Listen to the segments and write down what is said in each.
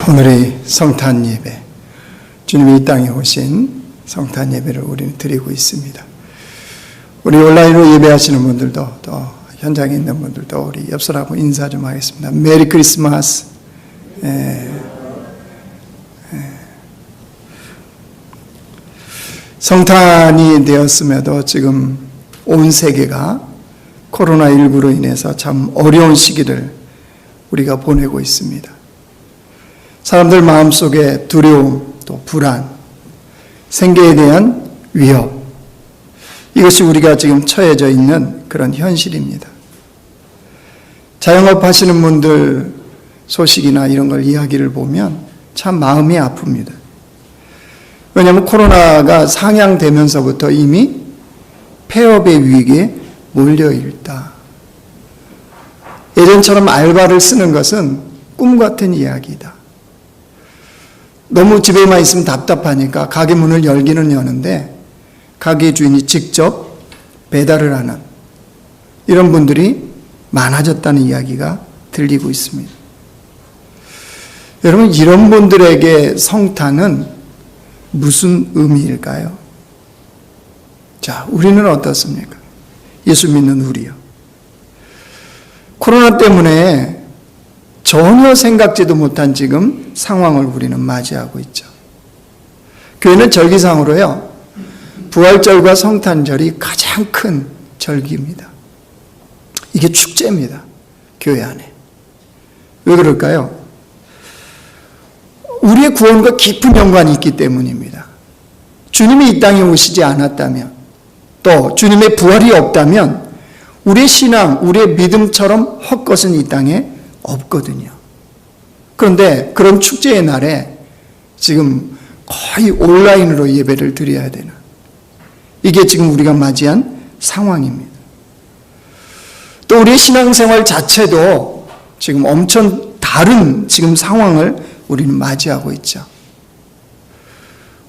오늘의 성탄 예배, 주님이 이 땅에 오신 성탄 예배를 우리는 드리고 있습니다. 우리 온라인으로 예배하시는 분들도 또 현장에 있는 분들도 우리 옆사람하고 인사 좀 하겠습니다. 메리 크리스마스. 성탄이 되었음에도 지금 온 세계가 코로나19로 인해서 참 어려운 시기를 우리가 보내고 있습니다. 사람들 마음속에 두려움, 또 불안, 생계에 대한 위협, 이것이 우리가 지금 처해져 있는 그런 현실입니다. 자영업 하시는 분들 소식이나 이런 걸 이야기를 보면 참 마음이 아픕니다. 왜냐하면 코로나가 상향되면서부터 이미 폐업의 위기에 몰려있다. 예전처럼 알바를 쓰는 것은 꿈 같은 이야기다. 너무 집에만 있으면 답답하니까 가게 문을 열기는 여는데 가게 주인이 직접 배달을 하는 이런 분들이 많아졌다는 이야기가 들리고 있습니다. 여러분, 이런 분들에게 성탄은 무슨 의미일까요? 자, 우리는 어떻습니까? 예수 믿는 우리요. 코로나 때문에 전혀 생각지도 못한 지금 상황을 우리는 맞이하고 있죠. 교회는 절기상으로요, 부활절과 성탄절이 가장 큰 절기입니다. 이게 축제입니다. 교회 안에. 왜 그럴까요? 우리의 구원과 깊은 연관이 있기 때문입니다. 주님이 이 땅에 오시지 않았다면, 또 주님의 부활이 없다면 우리의 신앙, 우리의 믿음처럼 헛것은 이 땅에 없거든요. 그런데 그런 축제의 날에 지금 거의 온라인으로 예배를 드려야 되는, 이게 지금 우리가 맞이한 상황입니다. 또 우리의 신앙생활 자체도 지금 엄청 다른 지금 상황을 우리는 맞이하고 있죠.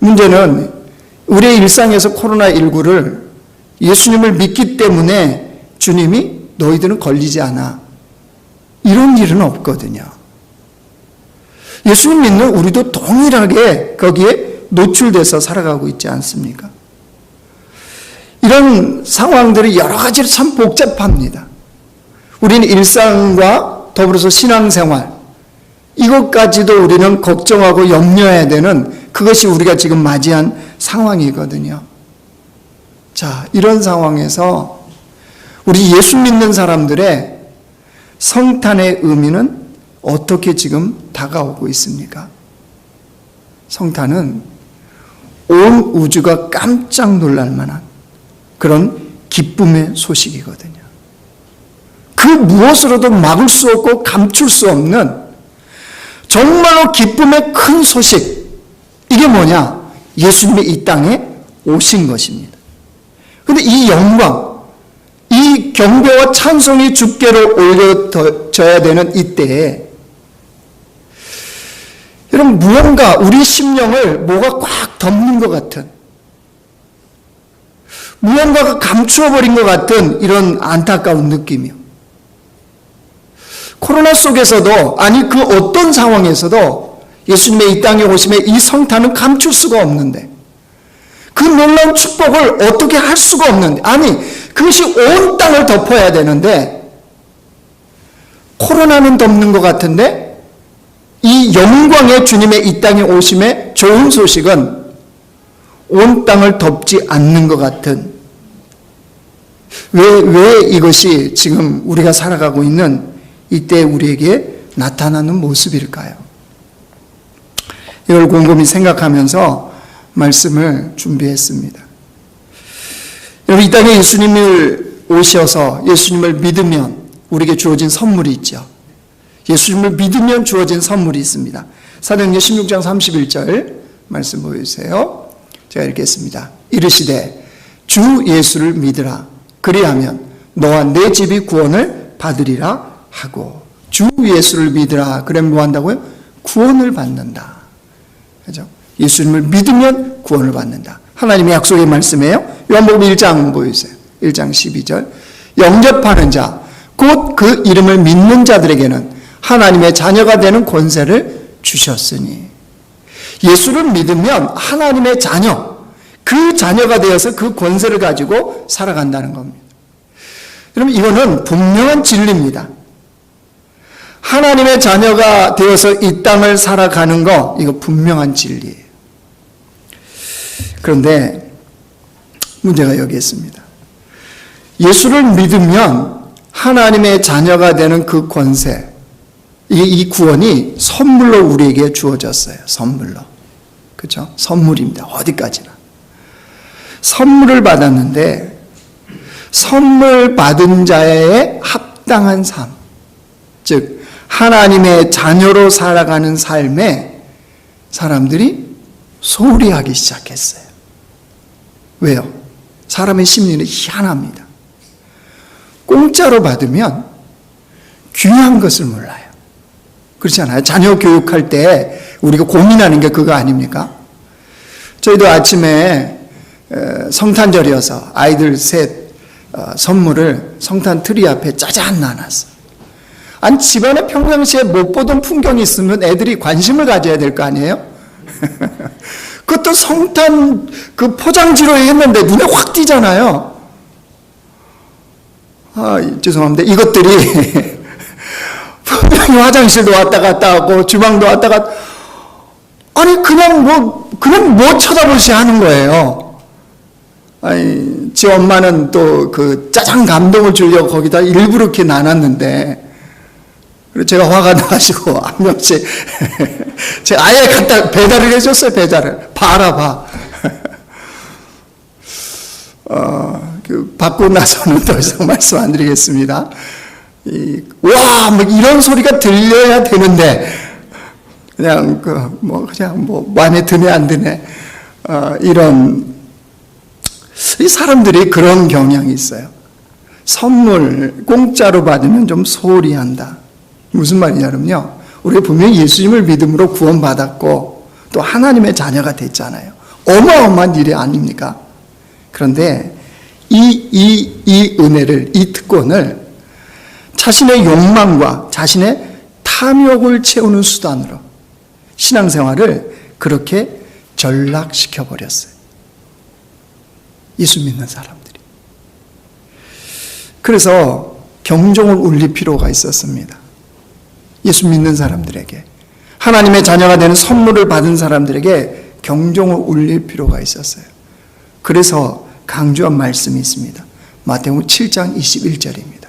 문제는 우리의 일상에서 코로나19를 예수님을 믿기 때문에 주님이 너희들은 걸리지 않아, 이런 일은 없거든요. 예수님 믿는 우리도 동일하게 거기에 노출돼서 살아가고 있지 않습니까? 이런 상황들이 여러 가지로 참 복잡합니다. 우리는 일상과 더불어서 신앙생활, 이것까지도 우리는 걱정하고 염려해야 되는, 그것이 우리가 지금 맞이한 상황이거든요. 자, 이런 상황에서 우리 예수 믿는 사람들의 성탄의 의미는 어떻게 지금 다가오고 있습니까? 성탄은 온 우주가 깜짝 놀랄 만한 그런 기쁨의 소식이거든요. 그 무엇으로도 막을 수 없고 감출 수 없는 정말로 기쁨의 큰 소식, 이게 뭐냐? 예수님이 이 땅에 오신 것입니다. 그런데 이 영광, 이 경배와 찬송이 주께로 올려져야 되는 이때에 여러분, 무언가 우리 심령을 뭐가 꽉 덮는 것 같은, 무언가가 감추어버린 것 같은 이런 안타까운 느낌이요. 코로나 속에서도, 아니 그 어떤 상황에서도 예수님의 이 땅에 오심에 이 성탄은 감출 수가 없는데, 그 놀라운 축복을 어떻게 할 수가 없는데, 아니 그것이 온 땅을 덮어야 되는데 코로나는 덮는 것 같은데 이 영광의 주님의 이 땅에 오심의 좋은 소식은 온 땅을 덮지 않는 것 같은, 왜 이것이 지금 우리가 살아가고 있는 이때 우리에게 나타나는 모습일까요? 이걸 곰곰이 생각하면서 말씀을 준비했습니다. 여러분, 이 땅에 예수님을 오셔서 예수님을 믿으면 우리에게 주어진 선물이 있죠. 예수님을 믿으면 주어진 선물이 있습니다. 사도행전 16장 31절 말씀 보여주세요. 제가 읽겠습니다. 이르시되 주 예수를 믿으라. 그리하면 너와 내 집이 구원을 받으리라 하고. 주 예수를 믿으라. 그러면 뭐 한다고요? 구원을 받는다. 그죠? 예수님을 믿으면 구원을 받는다. 하나님의 약속의 말씀이에요. 요한복음 1장 보여주세요. 1장 12절. 영접하는 자, 곧 그 이름을 믿는 자들에게는 하나님의 자녀가 되는 권세를 주셨으니. 예수를 믿으면 하나님의 자녀, 그 자녀가 되어서 그 권세를 가지고 살아간다는 겁니다. 여러분, 이거는 분명한 진리입니다. 하나님의 자녀가 되어서 이 땅을 살아가는 거, 이거 분명한 진리예요. 그런데 문제가 여기 있습니다. 예수를 믿으면 하나님의 자녀가 되는 그 권세, 이 구원이 선물로 우리에게 주어졌어요. 선물로. 그렇죠? 선물입니다. 어디까지나. 선물을 받았는데 선물 받은 자의 합당한 삶, 즉 하나님의 자녀로 살아가는 삶에 사람들이 소홀히 하기 시작했어요. 왜요? 사람의 심리는 희한합니다. 공짜로 받으면 귀한 것을 몰라요. 그렇지 않아요? 자녀 교육할 때 우리가 고민하는 게 그거 아닙니까? 저희도 아침에 성탄절이어서 아이들 셋 선물을 성탄 트리 앞에 짜잔 놔놨어요. 아니, 집안에 평상시에 못 보던 풍경이 있으면 애들이 관심을 가져야 될 거 아니에요? 그것도 성탄 그 포장지로 했는데 눈에 확 띄잖아요. 죄송합니다. 이것들이 분명히 화장실도 왔다 갔다 하고 주방도 왔다 갔다, 아니 그냥 뭐 쳐다보시 하는 거예요. 아니, 지 엄마는 또 그 짜장 감동을 주려고 거기다 일부러 이렇게 나눴는데, 그래서 제가 화가 나가지고 한 명씩 제가 아예 갖다 배달을 해줬어요. 배달을 봐라. 받고 나서는 더 이상 말씀 안 드리겠습니다. 와, 뭐 이런 소리가 들려야 되는데 그냥 마음에 드네 안 드네, 이런, 이 사람들이 그런 경향이 있어요. 선물 공짜로 받으면 좀 소홀히 한다. 무슨 말이냐면요, 우리가 분명히 예수님을 믿음으로 구원받았고 또 하나님의 자녀가 됐잖아요. 어마어마한 일이 아닙니까? 그런데 이 은혜를, 이 특권을 자신의 욕망과 자신의 탐욕을 채우는 수단으로 신앙생활을 그렇게 전락시켜 버렸어요. 예수 믿는 사람들이. 그래서 경종을 울릴 필요가 있었습니다. 예수 믿는 사람들에게, 하나님의 자녀가 되는 선물을 받은 사람들에게 경종을 울릴 필요가 있었어요. 그래서 강조한 말씀이 있습니다. 마태복음 7장 21절입니다.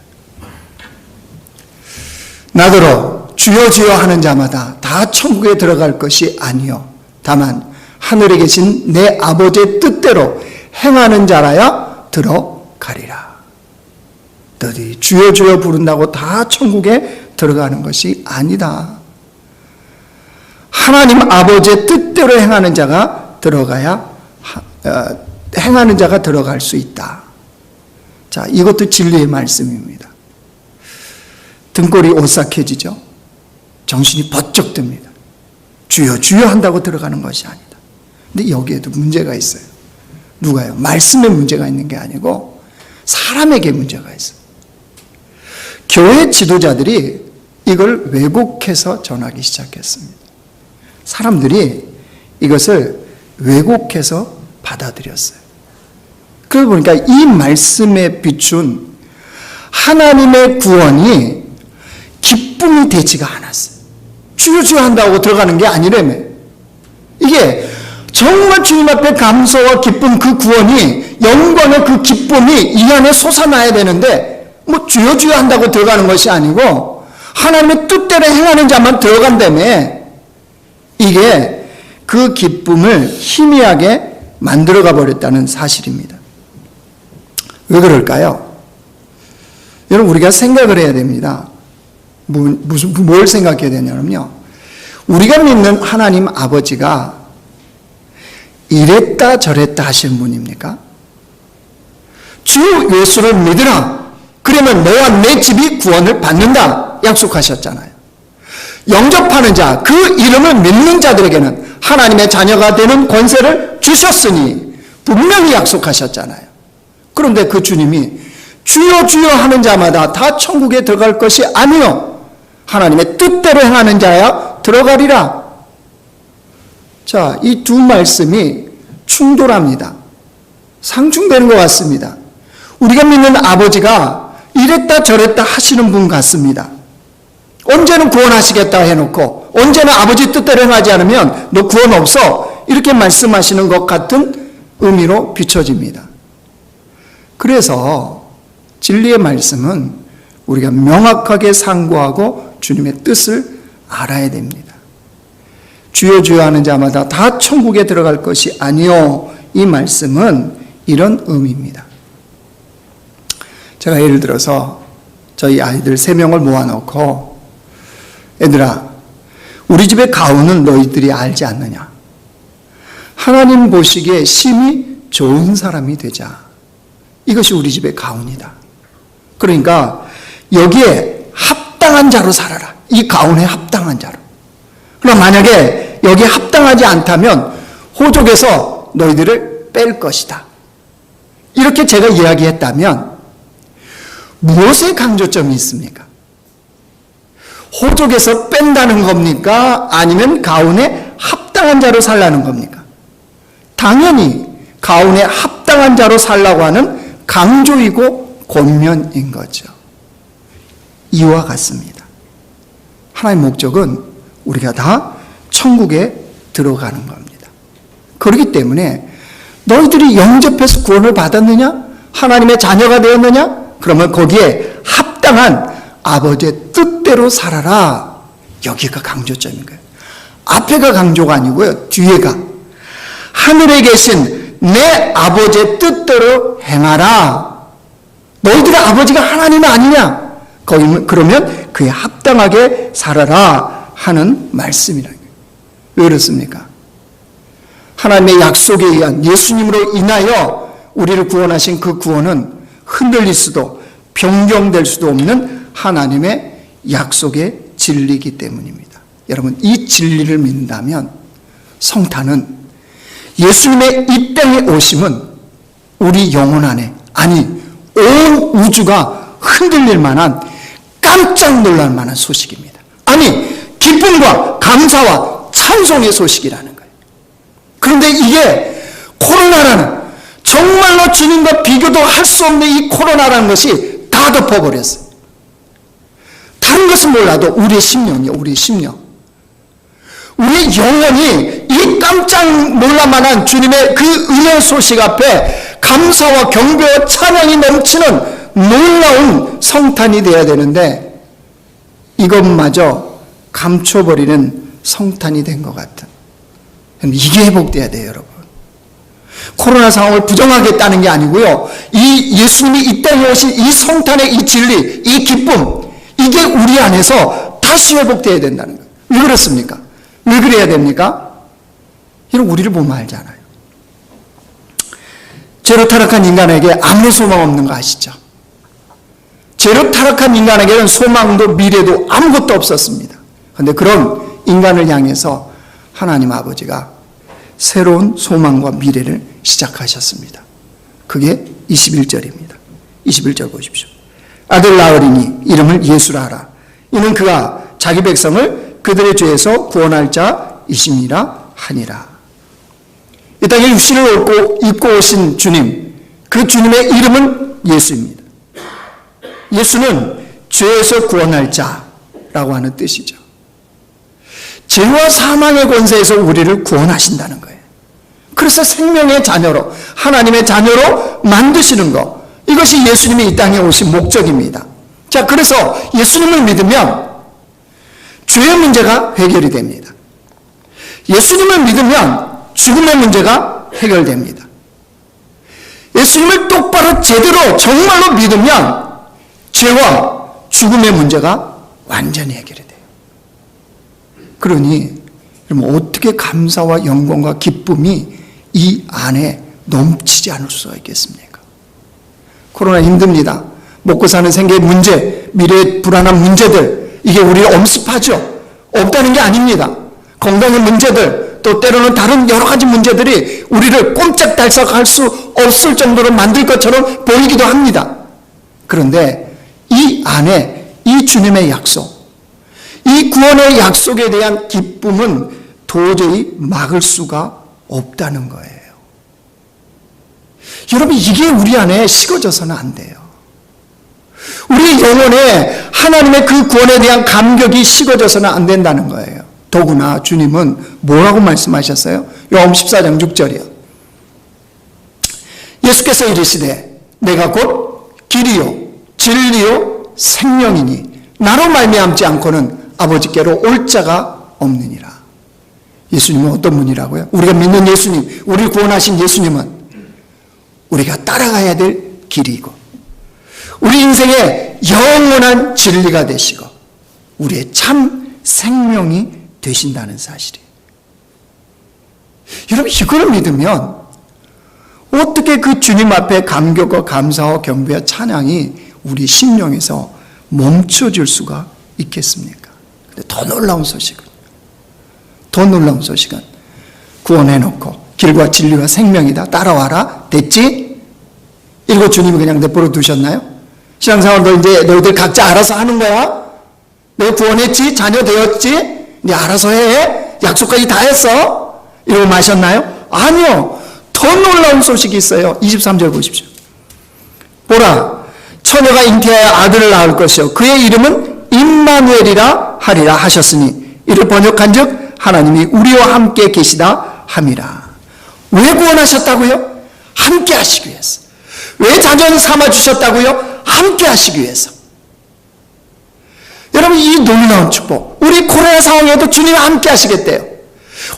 나더러 주여 주여 하는 자마다 다 천국에 들어갈 것이 아니요 다만 하늘에 계신 내 아버지의 뜻대로 행하는 자라야 들어가리라. 너희 주여 주여 부른다고 다 천국에 들어가는 것이 아니다. 하나님 아버지의 뜻대로 행하는 자가 행하는 자가 들어갈 수 있다. 자, 이것도 진리의 말씀입니다. 등골이 오싹해지죠. 정신이 번쩍 듭니다. 주여 주여 한다고 들어가는 것이 아니다. 근데 여기에도 문제가 있어요. 누가요? 말씀에 문제가 있는 게 아니고 사람에게 문제가 있어요. 교회 지도자들이 이걸 왜곡해서 전하기 시작했습니다. 사람들이 이것을 왜곡해서 받아들였어요. 그러다 보니까 이 말씀에 비춘 하나님의 구원이 기쁨이 되지가 않았어요. 주여 주여 한다고 들어가는 게 아니라며. 이게 정말 주님 앞에 감사와 기쁨, 그 구원이, 영광의 그 기쁨이 이 안에 솟아나야 되는데 뭐 주여 주여 한다고 들어가는 것이 아니고 하나님의 뜻대로 행하는 자만 들어간다며. 이게 그 기쁨을 희미하게 만들어가 버렸다는 사실입니다. 왜 그럴까요? 여러분, 우리가 생각을 해야 됩니다. 뭘 생각해야 되냐면요, 우리가 믿는 하나님 아버지가 이랬다 저랬다 하시는 분입니까? 주 예수를 믿으라, 그러면 너와 내 집이 구원을 받는다 약속하셨잖아요. 영접하는 자, 그 이름을 믿는 자들에게는 하나님의 자녀가 되는 권세를 주셨으니 분명히 약속하셨잖아요. 그런데 그 주님이 주여 주여 하는 자마다 다 천국에 들어갈 것이 아니요 하나님의 뜻대로 행하는 자야 들어가리라 자, 이 두 말씀이 충돌합니다. 상충되는 것 같습니다. 우리가 믿는 아버지가 이랬다 저랬다 하시는 분 같습니다. 언제는 구원하시겠다 해놓고 언제나 아버지 뜻대로 행하지 않으면 너 구원 없어, 이렇게 말씀하시는 것 같은 의미로 비춰집니다. 그래서 진리의 말씀은 우리가 명확하게 상고하고 주님의 뜻을 알아야 됩니다. 주여 주여 하는 자마다 다 천국에 들어갈 것이 아니요, 이 말씀은 이런 의미입니다. 제가 예를 들어서 저희 아이들 3명을 모아놓고, 얘들아, 우리 집의 가훈은 너희들이 알지 않느냐? 하나님 보시기에 심히 좋은 사람이 되자. 이것이 우리 집의 가훈이다. 그러니까 여기에 합당한 자로 살아라. 이 가훈에 합당한 자로. 그럼 만약에 여기에 합당하지 않다면 호족에서 너희들을 뺄 것이다. 이렇게 제가 이야기했다면 무엇에 강조점이 있습니까? 호족에서 뺀다는 겁니까? 아니면 가훈에 합당한 자로 살라는 겁니까? 당연히 가훈에 합당한 자로 살라고 하는 강조이고 권면인 거죠. 이와 같습니다. 하나님의 목적은 우리가 다 천국에 들어가는 겁니다. 그렇기 때문에 너희들이 영접해서 구원을 받았느냐? 하나님의 자녀가 되었느냐? 그러면 거기에 합당한 아버지의 뜻대로 살아라. 여기가 강조점인 거예요. 앞에가 강조가 아니고요, 뒤에가. 하늘에 계신 내 아버지의 뜻대로 행하라. 너희들의 아버지가 하나님 아니냐? 그러면 그에 합당하게 살아라 하는 말씀이라는 거예요. 왜 그렇습니까? 하나님의 약속에 의한 예수님으로 인하여 우리를 구원하신 그 구원은 흔들릴 수도 변경될 수도 없는 하나님의 약속의 진리이기 때문입니다. 여러분, 이 진리를 믿는다면 성탄은 예수님의 이 땅에 오심은 우리 영혼 안에, 아니 온 우주가 흔들릴 만한, 깜짝 놀랄 만한 소식입니다. 아니 기쁨과 감사와 찬송의 소식이라는 거예요. 그런데 이게 코로나라는, 정말로 주님과 비교도 할 수 없는 이 코로나라는 것이 다 덮어버렸어요. 다른 것은 몰라도 우리의 심령이요, 우리의 심령. 우리 영혼이 이 깜짝 놀랄만한 주님의 그 은혜 소식 앞에 감사와 경배와 찬양이 넘치는 놀라운 성탄이 되어야 되는데 이것마저 감춰버리는 성탄이 된 것 같은, 이게 회복돼야 돼요, 여러분. 코로나 상황을 부정하겠다는 게 아니고요, 이 예수님이 이 땅에 오신 이 성탄의 이 진리, 이 기쁨, 이게 우리 안에서 다시 회복돼야 된다는 거예요. 왜 그렇습니까? 왜 그래야 됩니까? 이런 우리를 보면 알잖아요. 죄로 타락한 인간에게 아무런 소망 없는 거 아시죠? 죄로 타락한 인간에게는 소망도 미래도 아무것도 없었습니다. 그런데 그런 인간을 향해서 하나님 아버지가 새로운 소망과 미래를 시작하셨습니다. 그게 21절입니다. 21절 보십시오. 아들 낳으리니 이름을 예수라 하라. 이는 그가 자기 백성을 그들의 죄에서 구원할 자이심이라 하니라. 이 땅에 육신을 입고 오신 주님, 그 주님의 이름은 예수입니다. 예수는 죄에서 구원할 자라고 하는 뜻이죠. 죄와 사망의 권세에서 우리를 구원하신다는 거예요. 그래서 생명의 자녀로, 하나님의 자녀로 만드시는 것, 이것이 예수님이 이 땅에 오신 목적입니다. 자, 그래서 예수님을 믿으면 죄의 문제가 해결이 됩니다. 예수님을 믿으면 죽음의 문제가 해결됩니다. 예수님을 똑바로 제대로 정말로 믿으면 죄와 죽음의 문제가 완전히 해결이 돼요. 그러니 여러분, 어떻게 감사와 영광과 기쁨이 이 안에 넘치지 않을 수가 있겠습니까? 코로나 힘듭니다. 먹고 사는 생계의 문제, 미래의 불안한 문제들, 이게 우리를 엄습하죠. 없다는 게 아닙니다. 건강의 문제들, 또 때로는 다른 여러 가지 문제들이 우리를 꼼짝달싹할 수 없을 정도로 만들 것처럼 보이기도 합니다. 그런데 이 안에 이 주님의 약속, 이 구원의 약속에 대한 기쁨은 도저히 막을 수가 없다는 거예요. 여러분, 이게 우리 안에 식어져서는 안 돼요. 우리 영혼에 하나님의 그 구원에 대한 감격이 식어져서는 안 된다는 거예요. 더구나 주님은 뭐라고 말씀하셨어요? 요한복음 14장 6절이요. 예수께서 이르시되 내가 곧 길이요 진리요 생명이니 나로 말미암지 않고는 아버지께로 올 자가 없느니라. 예수님은 어떤 분이라고요? 우리가 믿는 예수님, 우리를 구원하신 예수님은 우리가 따라가야 될 길이고 우리 인생의 영원한 진리가 되시고 우리의 참 생명이 되신다는 사실이에요. 여러분, 이걸 믿으면 어떻게 그 주님 앞에 감격과 감사와 경배와 찬양이 우리 심령에서 멈춰질 수가 있겠습니까? 근데 더 놀라운 소식은 구원해놓고 길과 진리와 생명이다, 따라와라, 됐지? 이러고 주님이 그냥 내버려 두셨나요? 신앙생활 너희들 각자 알아서 하는 거야? 내가 구원했지? 자녀 되었지? 네 알아서 해? 약속까지 다 했어? 이러고 마셨나요? 아니요. 더 놀라운 소식이 있어요. 23절 보십시오. 보라, 처녀가 잉태하여 아들을 낳을 것이요 그의 이름은 임마누엘이라 하리라 하셨으니 이를 번역한즉 하나님이 우리와 함께 계시다 함이라. 왜 구원하셨다고요? 함께 하시기 위해서. 왜 자녀 삼아주셨다고요? 함께 하시기 위해서. 여러분, 이 놀라운 축복, 우리 코로나 상황에도 주님이 함께 하시겠대요.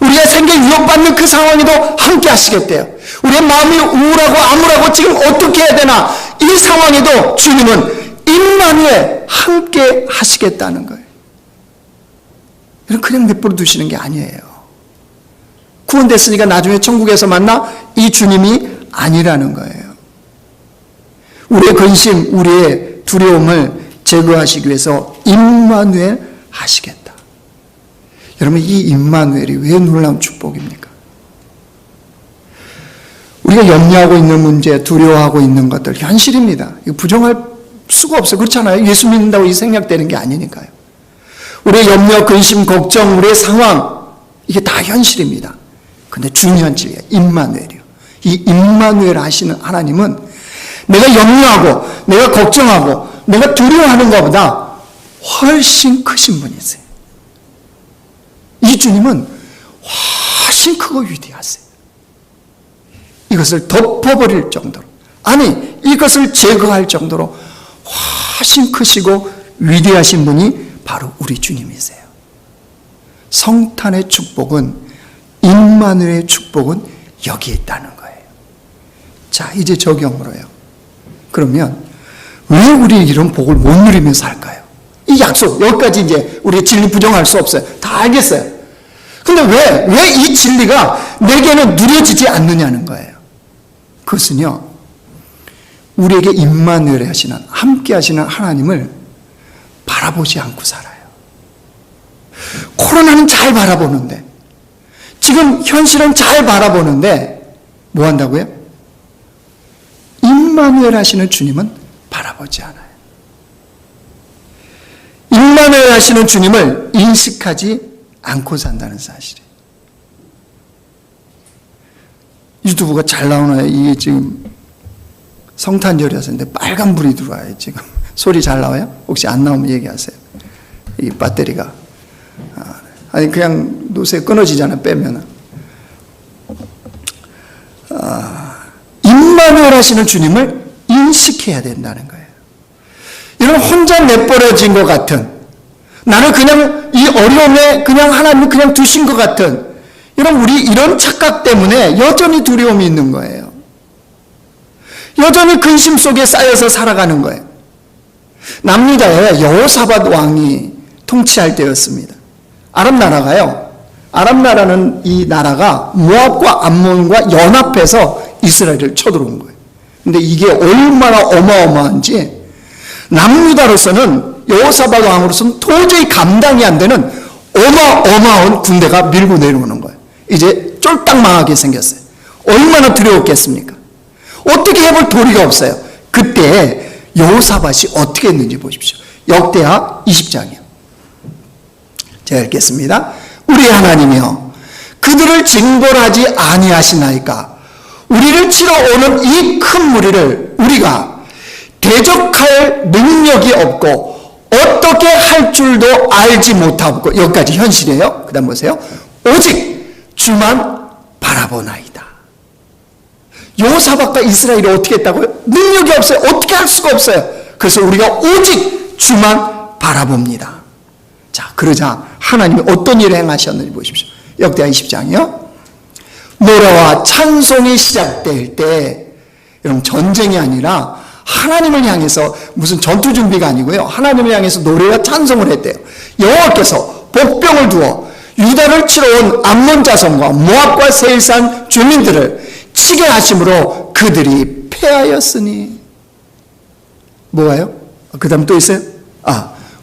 우리가 생계 위협받는 그 상황에도 함께 하시겠대요. 우리의 마음이 우울하고 암울하고 지금 어떻게 해야 되나, 이 상황에도 주님은 임마누엘 함께 하시겠다는 거예요. 여러분, 그냥 내버려 두시는 게 아니에요. 구원됐으니까 나중에 천국에서 만나, 이 주님이 아니라는 거예요. 우리의 근심, 우리의 두려움을 제거하시기 위해서 임마누엘 하시겠다. 여러분, 이 임마누엘이 왜 놀라운 축복입니까? 우리가 염려하고 있는 문제, 두려워하고 있는 것들 현실입니다. 이거 부정할 수가 없어요. 그렇잖아요. 예수 믿는다고 이 생략되는 게 아니니까요. 우리의 염려, 근심, 걱정, 우리의 상황, 이게 다 현실입니다. 근데 중요한 진리가 임마누엘이요. 이 임마누엘 하시는 하나님은 내가 염려하고 내가 걱정하고 내가 두려워하는 것보다 훨씬 크신 분이세요. 이 주님은 훨씬 크고 위대하세요. 이것을 덮어버릴 정도로, 아니 이것을 제거할 정도로 훨씬 크시고 위대하신 분이 바로 우리 주님이세요. 성탄의 축복은, 임마누엘의 축복은 여기에 있다는 거예요. 자, 이제 적용으로요. 그러면 왜 우리 이런 복을 못 누리면서 살까요? 이 약속, 여기까지 이제 우리 진리 부정할 수 없어요. 다 알겠어요. 근데 왜 이 진리가 내게는 누려지지 않느냐는 거예요. 그것은요, 우리에게 임마누엘 하시는, 함께 하시는 하나님을 바라보지 않고 살아요. 코로나는 잘 바라보는데, 지금 현실은 잘 바라보는데 뭐 한다고요? 임마누엘 하시는 주님은 바라보지 않아요. 임마누엘 하시는 주님을 인식하지 않고 산다는 사실이에요. 유튜브가 잘 나오나요? 이게 지금 성탄절이었는데 빨간불이 들어와요. 지금 소리 잘 나와요? 혹시 안 나오면 얘기하세요. 이 배터리가 아니 그냥 노새 끊어지잖아요. 빼면은. 임마누엘 하시는 주님을 인식해야 된다는 거예요. 이런 혼자 내버려진 것 같은, 나는 그냥 이 어려움에 그냥 하나님이 그냥 두신 것 같은, 우리 이런 착각 때문에 여전히 두려움이 있는 거예요. 여전히 근심 속에 쌓여서 살아가는 거예요. 남유다에 여호사밧 왕이 통치할 때였습니다. 아람 나라가요. 아람 나라는 이 나라가 모압과 암몬과 연합해서 이스라엘을 쳐들어온 거예요. 근데 이게 얼마나 어마어마한지 남유다로서는, 여호사밧 왕으로서는 도저히 감당이 안 되는 어마어마한 군대가 밀고 내려오는 거예요. 이제 쫄딱 망하게 생겼어요. 얼마나 두려웠겠습니까? 어떻게 해볼 도리가 없어요. 그때 여호사밧이 어떻게 했는지 보십시오. 역대하 20장이요. 제가 읽겠습니다. 우리 하나님이여, 우리를 징벌하지 아니하시나이까. 우리를 치러 오는 이 큰 무리를 우리가 대적할 능력이 없고 어떻게 할 줄도 알지 못하고, 여기까지 현실이에요. 그 다음 보세요. 오직 주만 바라보나이다. 여호사밧과 이스라엘이 어떻게 했다고요? 능력이 없어요. 어떻게 할 수가 없어요. 그래서 우리가 오직 주만 바라봅니다. 자, 그러자 하나님이 어떤 일을 행하셨는지 보십시오. 역대하 20장이요. 노래와 찬송이 시작될 때, 여러분, 전쟁이 아니라 하나님을 향해서, 무슨 전투 준비가 아니고요, 하나님을 향해서 노래와 찬송을 했대요. 여호와께서 복병을 두어 유다를 치러 온 암몬 자손과 모압과 세일산 주민들을 치게 하심으로 그들이 패하였으니. 뭐가요? 그 다음 또 있어요?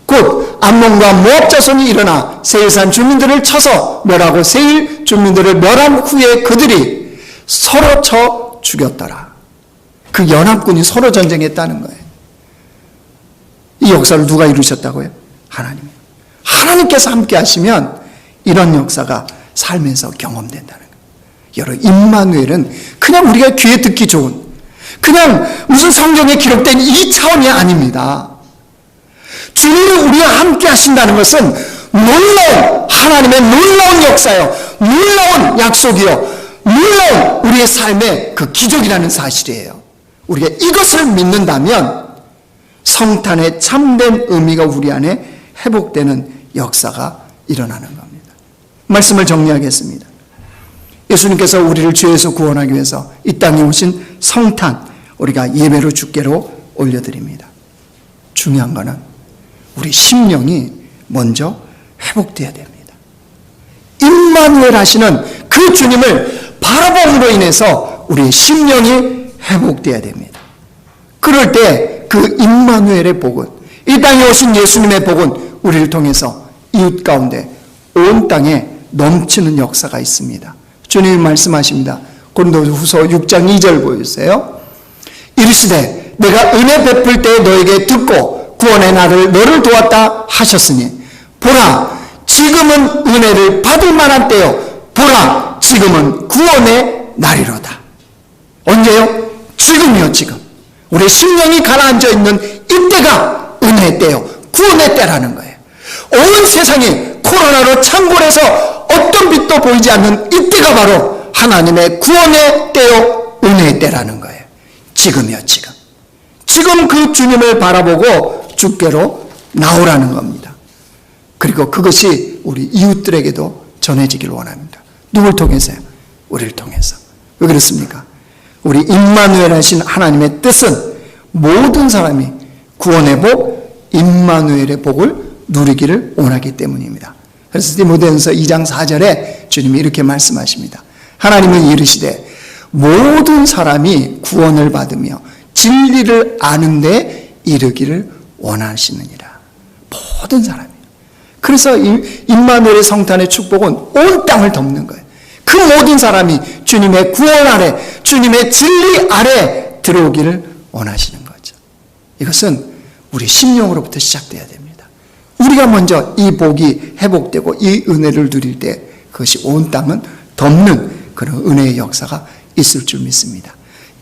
곧 암몬과 모압 자손이 일어나 세일산 주민들을 쳐서 멸하고 세일 주민들을 멸한 후에 그들이 서로 쳐 죽였더라. 그 연합군이 서로 전쟁했다는 거예요. 이 역사를 누가 이루셨다고요? 하나님이요. 하나님께서 함께 하시면 이런 역사가 삶에서 경험된다는 거예요. 여러분, 임마누엘은 그냥 우리가 귀에 듣기 좋은, 그냥 무슨 성경에 기록된 이 차원이 아닙니다. 주님이 우리와 함께 하신다는 것은 놀라운 하나님의 놀라운 역사요, 놀라운 약속이요, 놀라운 우리의 삶의 그 기적이라는 사실이에요. 우리가 이것을 믿는다면 성탄의 참된 의미가 우리 안에 회복되는 역사가 일어나는 겁니다. 말씀을 정리하겠습니다. 예수님께서 우리를 죄에서 구원하기 위해서 이 땅에 오신 성탄, 우리가 예배로 주께로 올려드립니다. 중요한 것은 우리 심령이 먼저 회복되어야 됩니다. 임마누엘 하시는 그 주님을 바라봄으로 인해서 우리의 심령이 회복되어야 됩니다. 그럴 때 그 임마누엘의 복은, 이 땅에 오신 예수님의 복은 우리를 통해서 이웃 가운데 온 땅에 넘치는 역사가 있습니다. 주님이 말씀하십니다. 고린도후서 6장 2절 보여주세요. 이르시되 내가 은혜 베풀 때 너에게 듣고 구원의 날을 너를 도왔다 하셨으니 보라 지금은 은혜를 받을 만한 때요, 보라 지금은 구원의 날이로다. 언제요? 지금이요. 지금 우리 심령이 가라앉아 있는 이때가 은혜의 때요, 구원의 때라는 거예요. 온 세상이 코로나로 창궐해서 어떤 빛도 보이지 않는 이때가 바로 하나님의 구원의 때요, 은혜의 때라는 거예요. 지금이요. 지금 그 주님을 바라보고 주께로 나오라는 겁니다. 그리고 그것이 우리 이웃들에게도 전해지길 원합니다. 누굴 통해서요? 우리를 통해서. 왜 그렇습니까? 우리 임마누엘 하신 하나님의 뜻은 모든 사람이 구원의 복, 임마누엘의 복을 누리기를 원하기 때문입니다. 그래서 디모데전서 2장 4절에 주님이 이렇게 말씀하십니다. 하나님은 이르시되 모든 사람이 구원을 받으며 진리를 아는 데 이르기를 원하시느니라. 모든 사람이요. 그래서 임마누엘의 성탄의 축복은 온 땅을 덮는 거예요. 그 모든 사람이 주님의 구원 아래, 주님의 진리 아래 들어오기를 원하시는 거죠. 이것은 우리 심령으로부터 시작돼야 됩니다. 우리가 먼저 이 복이 회복되고 이 은혜를 누릴 때 그것이 온 땅은 덮는 그런 은혜의 역사가 있을 줄 믿습니다.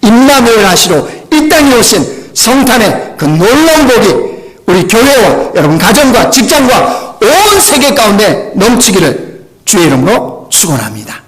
임마누엘 하시로 이 땅에 오신 성탄의 그 놀라운 복이 우리 교회와 여러분 가정과 직장과 온 세계 가운데 넘치기를 주의 이름으로 축원합니다.